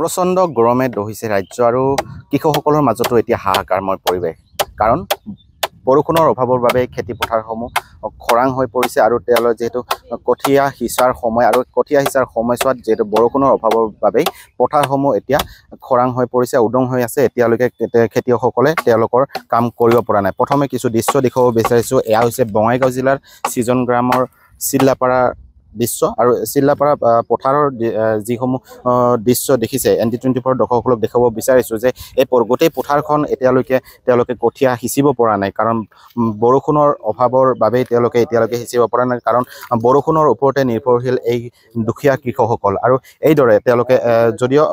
প্ৰচণ্ড গৰমে দহিছে ৰাজ্য আৰু কৃষকসকলৰ মাজতো এতিয়া হাহাকাৰময় পৰিৱেশ। কাৰণ বৰষুণৰ অভাৱৰ বাবে খেতি পথাৰসমূহ খৰাং হৈ পৰিছে আৰু তেওঁলোকে যিহেতু কঠীয়া সিঁচাৰ সময় আৰু কঠীয়া সিঁচাৰ সময়ছোৱাত যিহেতু বৰষুণৰ অভাৱৰ বাবেই পথাৰসমূহ এতিয়া খৰাং হৈ পৰিছে, উদং হৈ আছে। এতিয়ালৈকে খেতিয়কসকলে তেওঁলোকৰ কাম কৰিব পৰা নাই। প্ৰথমে কিছু দৃশ্য দেখুৱাব বিচাৰিছোঁ। এয়া হৈছে বঙাইগাঁও জিলাৰ চিজন গ্ৰামৰ চিল্লাপাৰা দৃশ্য আৰু চিল্লাপাৰা পথাৰৰ যিসমূহ দৃশ্য দেখিছে ND24 দৰ্শকসকলক দেখাব বিচাৰিছোঁ যে এই গোটেই পথাৰখন এতিয়ালৈকে তেওঁলোকে কঠীয়া সিঁচিব পৰা নাই। কাৰণ বৰষুণৰ অভাৱৰ বাবেই তেওঁলোকে এতিয়ালৈকে সিঁচিব পৰা নাই। কাৰণ বৰষুণৰ ওপৰতে নিৰ্ভৰশীল এই দুখীয়া কৃষকসকল। আৰু এইদৰে তেওঁলোকে যদিও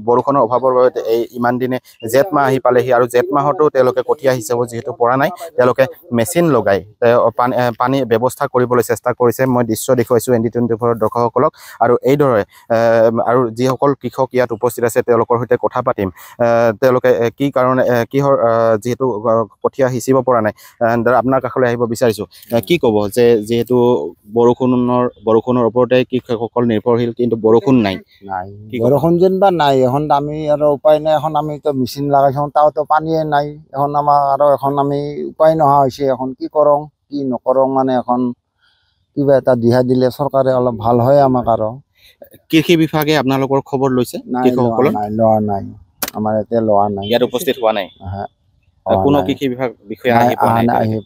বৰষুণৰ অভাৱৰ বাবে এই ইমান দিনে জেঠ মাহ আহি পালেহি আৰু জেঠ মাহতো তেওঁলোকে কঠীয়া সিঁচাব যিহেতু পৰা নাই, তেওঁলোকে মেচিন লগাই পানী ব্যৱস্থা কৰিবলৈ চেষ্টা কৰিছে। মই দৃশ্য দেখুৱাইছোঁ ND24 দৰ্শকসকলক। আৰু এইদৰে আৰু যিসকল কৃষক ইয়াত উপস্থিত আছে তেওঁলোকৰ সৈতে কথা পাতিম। তেওঁলোকে কি কাৰণে কিহৰ যিহেতু কঠীয়া সিঁচিব পৰা নাই, আপোনাৰ কাষলৈ আহিব বিচাৰিছোঁ। কি ক'ব যে যিহেতু বৰষুণৰ ওপৰতে কৃষকসকল নিৰ্ভৰশীল, কিন্তু বৰষুণ নাই বৰষুণ যেনিবা নাই। এখন আমি আৰু উপায় নাই। এখন আমি তো মেচিন লগাইছোঁ, তাওতো পানীয়ে নাই। এখন আমাৰ আৰু এখন আমি উপায় নোহোৱা হৈছে। এখন কি কৰোঁ কি নকৰোঁ, মানে এখন কিবা এটা দিহা দিলে চৰকাৰে অলপ ভাল হয় আমাক। আৰু কৃষি বিভাগে আপোনালোকৰ খবৰ লৈছে? কৃষকসকলৰ লোৱা নাই, আমাৰ এতিয়া লোৱা নাই, ইয়াত উপস্থিত হোৱা নাই। কোনো কৃষি বিভাগ বিষয়া আহি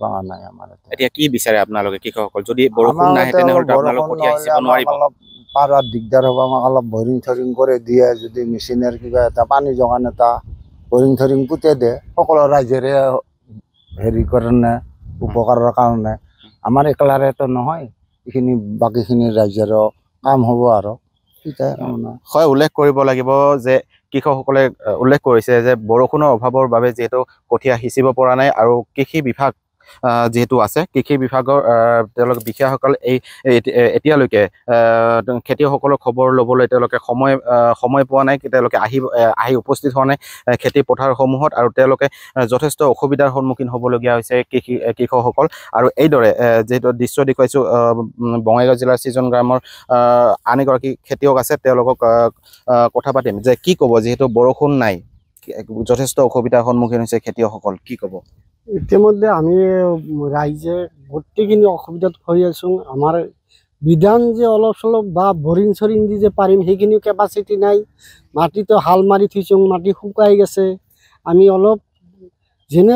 পোৱা নাই আমাৰ। এতিয়া কি বিচাৰে আপোনালোকে কৃষকসকল? যদি বৰষুণ নাহে তেনেহ'লে আপোনালোক কঠীয়া সিঁচিব নোৱাৰিব। অলপ পাৰাত দিগদাৰ হ'ব, আমাক অলপ বৰিং থৰিং কৰি দিয়ে। যদি মেচিনেৰ কিবা এটা পানী যোগান এটা বৰিং থৰিং পুঁতে দিয়ে সকলো ৰাইজৰে হেৰি কাৰণে উপকাৰৰ কাৰণে। আমাৰ একলাৰেতো নহয়, এইখিনি বাকীখিনি ৰাইজৰো কাম হ'ব। আৰু হয়, উল্লেখ কৰিব লাগিব যে কৃষকসকলে উল্লেখ কৰিছে যে বৰষুণৰ অভাৱৰ বাবে যিহেতু কঠীয়া সিঁচিব পৰা নাই আৰু কৃষি বিভাগ যিহেতু আছে, কৃষি বিভাগৰ তেওঁলোক বিষয়াসকল এতিয়ালৈকে খেতিয়কসকলৰ খবৰ ল'বলৈ তেওঁলোকে সময় পোৱা নাই। তেওঁলোকে আহি উপস্থিত হোৱা নাই খেতি পথাৰসমূহত আৰু তেওঁলোকে যথেষ্ট অসুবিধাৰ সন্মুখীন হ'বলগীয়া হৈছে কৃষকসকল। আৰু এইদৰে যিহেতু দৃশ্য দেখুৱাইছোঁ, বঙাইগাঁও জিলাৰ চিজন গ্ৰামৰ আন এগৰাকী খেতিয়ক আছে, তেওঁলোকক কথা পাতিম যে কি ক'ব। যিহেতু বৰষুণ নাই, যথেষ্ট অসুবিধাৰ সন্মুখীন হৈছে খেতিয়কসকল, কি ক'ব? ইতিমধ্যে আমি ৰাইজে গোটেইখিনি অসুবিধাত হৈ আছোঁ। আমাৰ বিধান যে অলপ চলপ বা বৰিং চৰিং দি যে পাৰিম সেইখিনিও কেপাচিটি নাই। মাটিতো হাল মাৰি থৈছোঁ, মাটি শুকাই গৈছে। আমি অলপ যেনে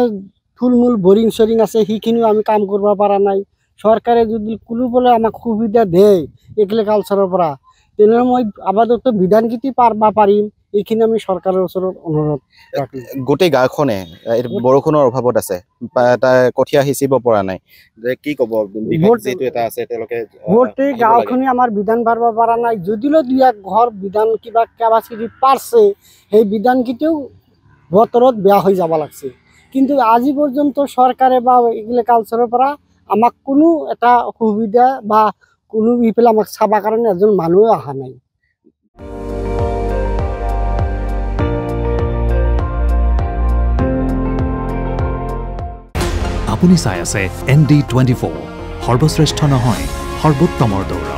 থুলমূল বৰিং চৰিং আছে সেইখিনিও আমি কাম কৰিব পৰা নাই। চৰকাৰে যদি কোনোবালে আমাক সুবিধা দিয়ে এগ্ৰিকালচাৰৰ পৰা, তেনেহ'লে মই আবাদতো বিধান খেতি পাৰিম। এইখিনি আমি চৰকাৰৰ ওচৰত অনুৰোধ ৰাখিম। গোটেই গাঁওখনে বৰষুণৰ অভাৱত আছে, কঠীয়া সিঁচিব পৰা নাই, যে কি ক'ব? যিহেতু এটা আছে তেওঁলোকে গোটেই গাঁওখনি আমাৰ বিধান পাৰিব পৰা নাই। যদিও দুই এক ঘৰ বিধান কিবা কেপাচিটি পাৰিছে, সেই বিধানকেইটাও বতৰত বেয়া হৈ যাব লাগছে। কিন্তু আজি পৰ্যন্ত চৰকাৰে বা এগ্ৰিকালচাৰৰ পৰা আমাক কোনো এটা সুবিধা বা কোনো ইফালে আমাক চাবৰ কাৰণে এজন মানুহে অহা নাই। আপুনি চাই আছে ND24, সৰ্বশ্ৰেষ্ঠ নহয় সৰ্বোত্তমৰ দৌৰ।